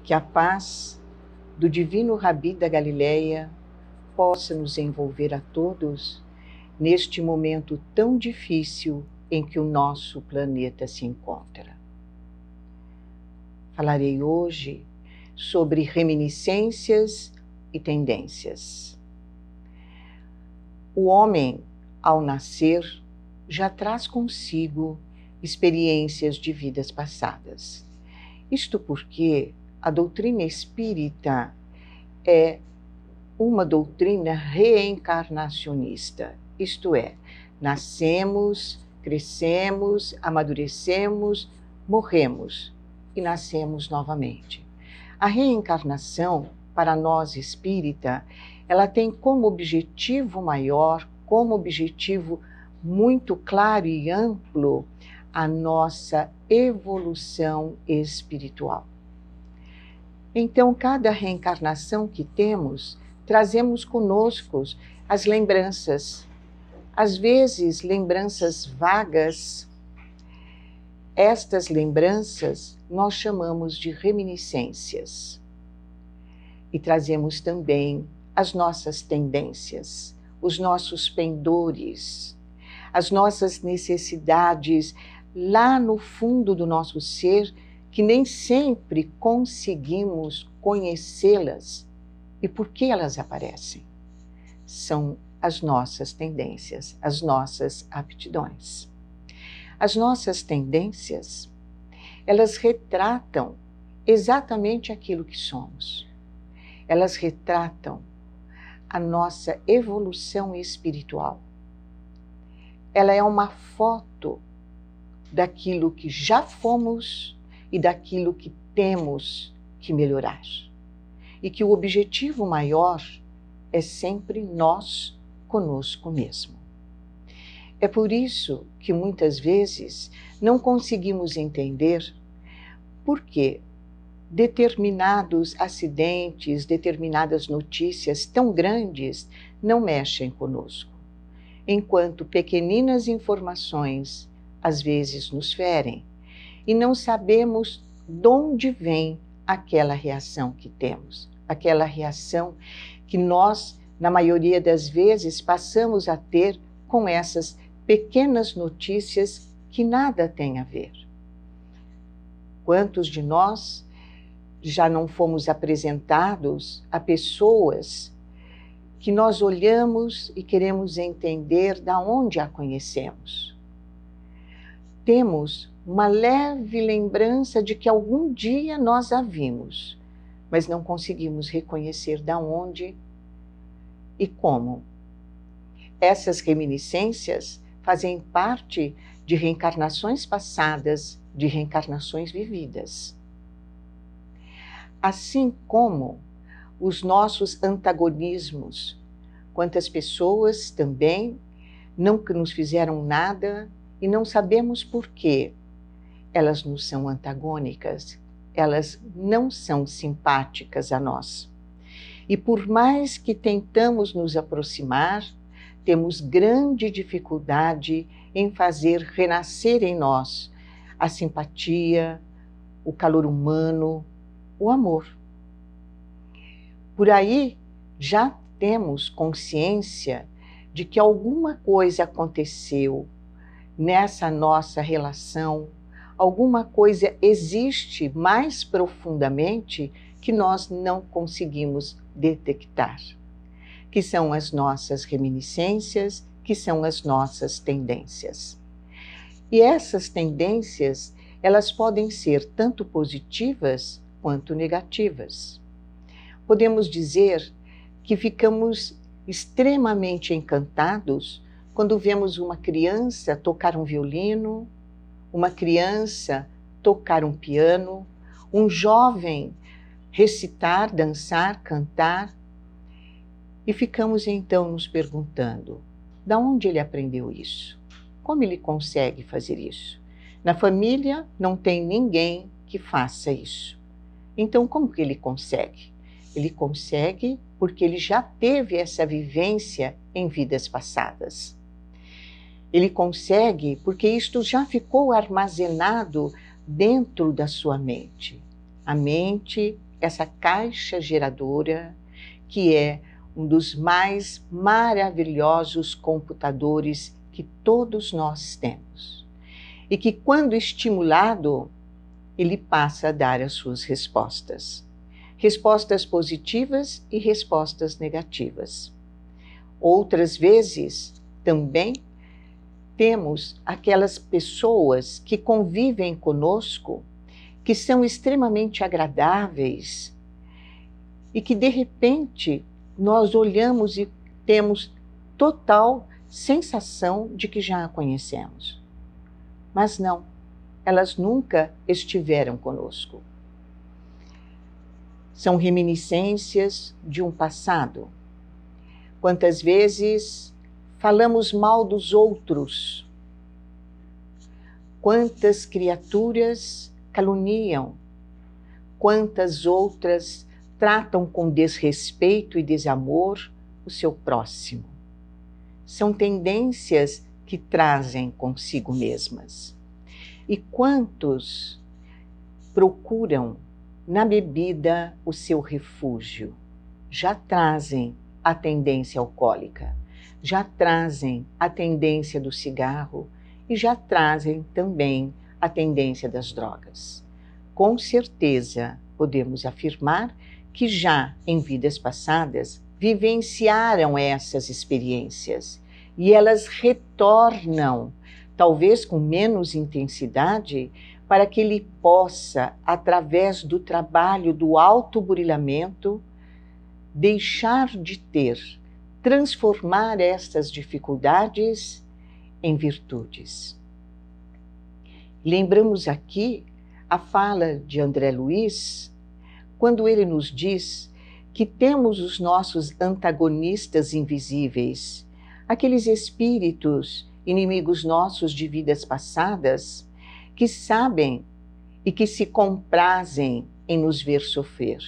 Que a paz do divino Rabi da Galileia possa nos envolver a todos neste momento tão difícil em que o nosso planeta se encontra. Falarei hoje sobre reminiscências e tendências. O homem, ao nascer, já traz consigo experiências de vidas passadas. Isto porque a doutrina espírita é uma doutrina reencarnacionista, isto é, nascemos, crescemos, amadurecemos, morremos e nascemos novamente. A reencarnação, para nós espírita, ela tem como objetivo maior, como objetivo muito claro e amplo, a nossa evolução espiritual. Então, cada reencarnação que temos, trazemos conosco as lembranças, às vezes lembranças vagas. Estas lembranças nós chamamos de reminiscências. E trazemos também as nossas tendências, os nossos pendores, as nossas necessidades lá no fundo do nosso ser, que nem sempre conseguimos conhecê-las. E por que elas aparecem? São as nossas tendências, as nossas aptidões. As nossas tendências, elas retratam exatamente aquilo que somos. Elas retratam a nossa evolução espiritual. Ela é uma foto daquilo que já fomos e daquilo que temos que melhorar. E que o objetivo maior é sempre nós conosco mesmo. É por isso que muitas vezes não conseguimos entender por que determinados acidentes, determinadas notícias tão grandes não mexem conosco, enquanto pequeninas informações às vezes nos ferem e não sabemos de onde vem aquela reação que temos, aquela reação que nós, na maioria das vezes, passamos a ter com essas pequenas notícias que nada têm a ver. Quantos de nós já não fomos apresentados a pessoas que nós olhamos e queremos entender de onde a conhecemos? Temos uma leve lembrança de que algum dia nós a vimos, mas não conseguimos reconhecer de onde e como. Essas reminiscências fazem parte de reencarnações passadas, de reencarnações vividas. Assim como os nossos antagonismos, quantas pessoas também nunca nos fizeram nada e não sabemos por quê. Elas nos são antagônicas, elas não são simpáticas a nós. E por mais que tentamos nos aproximar, temos grande dificuldade em fazer renascer em nós a simpatia, o calor humano, o amor. Por aí já temos consciência de que alguma coisa aconteceu nessa nossa relação, alguma coisa existe mais profundamente que nós não conseguimos detectar, que são as nossas reminiscências, que são as nossas tendências. E essas tendências, elas podem ser tanto positivas quanto negativas. Podemos dizer que ficamos extremamente encantados quando vemos uma criança tocar um violino, uma criança tocar um piano, um jovem recitar, dançar, cantar, e ficamos então nos perguntando, de onde ele aprendeu isso? Como ele consegue fazer isso? Na família não tem ninguém que faça isso. Então como que ele consegue? Ele consegue porque ele já teve essa vivência em vidas passadas. Ele consegue porque isto já ficou armazenado dentro da sua mente. A mente essa caixa geradora, que é um dos mais maravilhosos computadores que todos nós temos. E que, quando estimulado, ele passa a dar as suas respostas. Respostas positivas e respostas negativas. Outras vezes, também, temos aquelas pessoas que convivem conosco, que são extremamente agradáveis e que, de repente, nós olhamos e temos total sensação de que já a conhecemos. Mas não, elas nunca estiveram conosco. São reminiscências de um passado. Quantas vezes falamos mal dos outros? Quantas criaturas caluniam? Quantas outras tratam com desrespeito e desamor o seu próximo? São tendências que trazem consigo mesmas. E quantos procuram na bebida o seu refúgio? Já trazem a tendência alcoólica, já trazem a tendência do cigarro e já trazem também a tendência das drogas. Com certeza podemos afirmar que já em vidas passadas vivenciaram essas experiências e elas retornam, talvez com menos intensidade, para que ele possa, através do trabalho do autoburilamento, deixar de ter, transformar estas dificuldades em virtudes. Lembramos aqui a fala de André Luiz, quando ele nos diz que temos os nossos antagonistas invisíveis, aqueles espíritos inimigos nossos de vidas passadas, que sabem e que se comprazem em nos ver sofrer,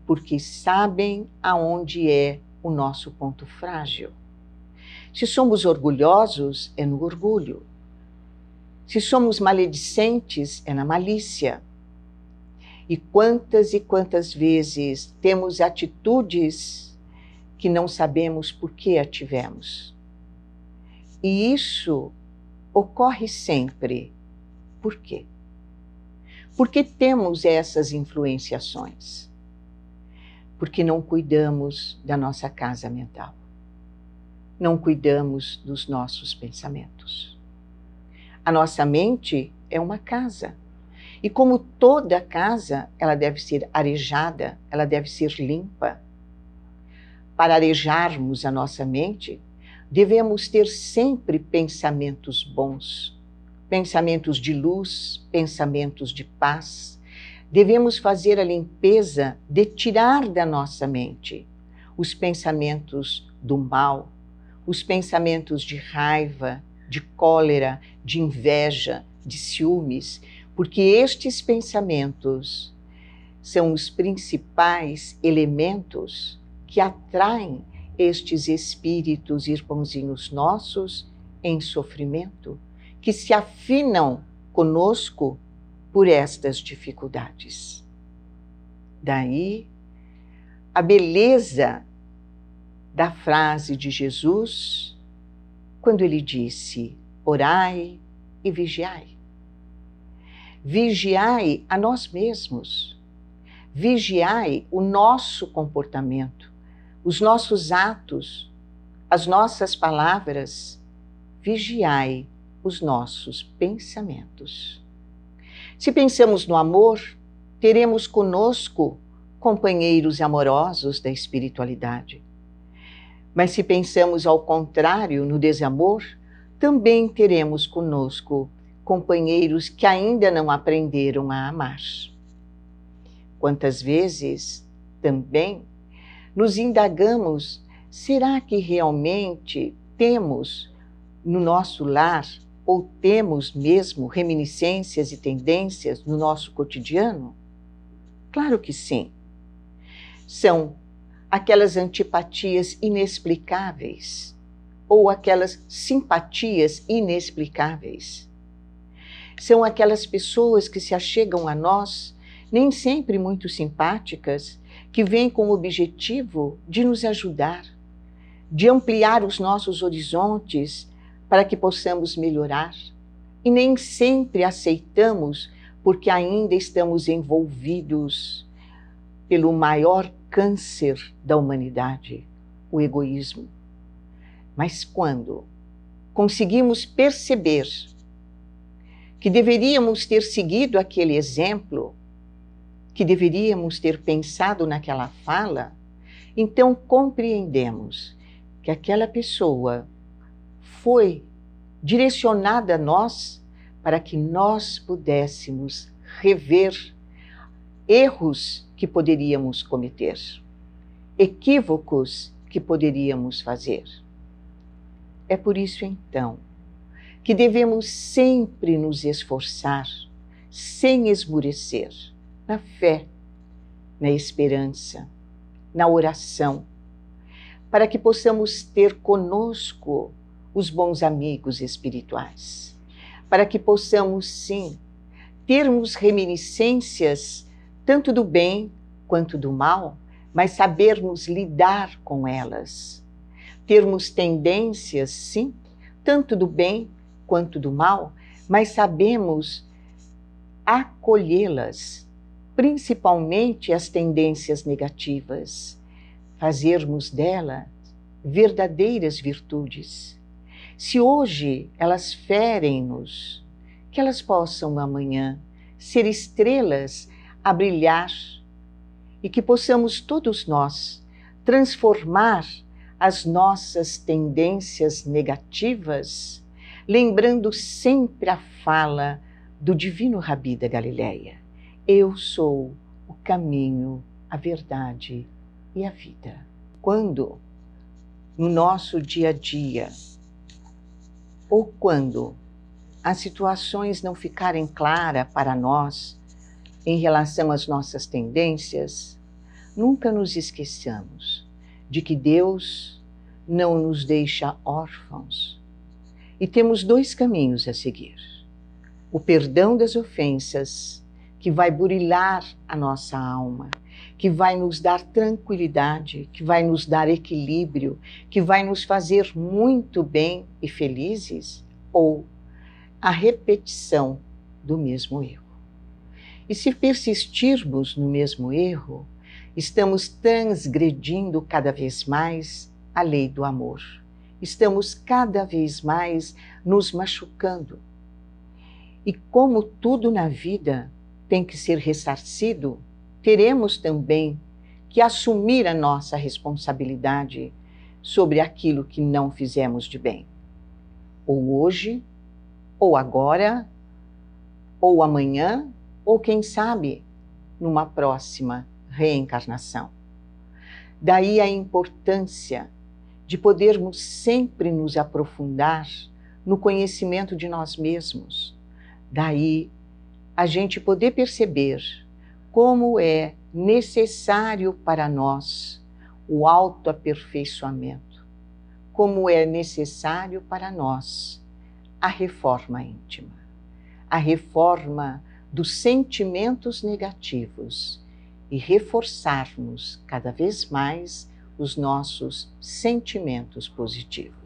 porque sabem aonde é o nosso ponto frágil. Se somos orgulhosos, é no orgulho. Se somos maledicentes, é na malícia. E quantas vezes temos atitudes que não sabemos por que a tivemos. E isso ocorre sempre. Por quê? Porque temos essas influenciações. Porque não cuidamos da nossa casa mental. Não cuidamos dos nossos pensamentos. A nossa mente é uma casa. E como toda casa, ela deve ser arejada, ela deve ser limpa. Para arejarmos a nossa mente, devemos ter sempre pensamentos bons, pensamentos de luz, pensamentos de paz. Devemos fazer a limpeza de tirar da nossa mente os pensamentos do mal, os pensamentos de raiva, de cólera, de inveja, de ciúmes, porque estes pensamentos são os principais elementos que atraem estes espíritos irmãozinhos nossos em sofrimento, que se afinam conosco por estas dificuldades. Daí a beleza da frase de Jesus, quando ele disse: orai e vigiai. Vigiai a nós mesmos, vigiai o nosso comportamento, os nossos atos, as nossas palavras, vigiai os nossos pensamentos. Se pensamos no amor, teremos conosco companheiros amorosos da espiritualidade. Mas se pensamos ao contrário, no desamor, também teremos conosco companheiros que ainda não aprenderam a amar. Quantas vezes também nos indagamos, será que realmente temos no nosso lar, ou temos mesmo reminiscências e tendências no nosso cotidiano? Claro que sim. São aquelas antipatias inexplicáveis, ou aquelas simpatias inexplicáveis. São aquelas pessoas que se achegam a nós nem sempre muito simpáticas, que vêm com o objetivo de nos ajudar, de ampliar os nossos horizontes para que possamos melhorar. E nem sempre aceitamos porque ainda estamos envolvidos pelo maior câncer da humanidade, o egoísmo. Mas quando conseguimos perceber que deveríamos ter seguido aquele exemplo, que deveríamos ter pensado naquela fala, então compreendemos que aquela pessoa foi direcionada a nós para que nós pudéssemos rever erros que poderíamos cometer, equívocos que poderíamos fazer. É por isso, então, que devemos sempre nos esforçar, sem esmorecer, na fé, na esperança, na oração, para que possamos ter conosco os bons amigos espirituais, para que possamos, sim, termos reminiscências tanto do bem quanto do mal, mas sabermos lidar com elas. Termos tendências, sim, tanto do bem quanto do mal, mas sabemos acolhê-las, principalmente as tendências negativas, fazermos delas verdadeiras virtudes. Se hoje elas ferem-nos, que elas possam amanhã ser estrelas a brilhar e que possamos todos nós transformar as nossas tendências negativas, lembrando sempre a fala do divino Rabi da Galileia: eu sou o caminho, a verdade e a vida. Quando no nosso dia a dia, ou quando as situações não ficarem claras para nós em relação às nossas tendências, nunca nos esqueçamos de que Deus não nos deixa órfãos. E temos dois caminhos a seguir: o perdão das ofensas, que vai burilar a nossa alma, que vai nos dar tranquilidade, que vai nos dar equilíbrio, que vai nos fazer muito bem e felizes, ou a repetição do mesmo erro. E se persistirmos no mesmo erro, estamos transgredindo cada vez mais a lei do amor. Estamos cada vez mais nos machucando. E como tudo na vida tem que ser ressarcido, teremos também que assumir a nossa responsabilidade sobre aquilo que não fizemos de bem. Ou hoje, ou agora, ou amanhã, ou quem sabe, numa próxima reencarnação. Daí a importância de podermos sempre nos aprofundar no conhecimento de nós mesmos. Daí a gente poder perceber como é necessário para nós o autoaperfeiçoamento, como é necessário para nós a reforma íntima, a reforma dos sentimentos negativos e reforçarmos cada vez mais os nossos sentimentos positivos.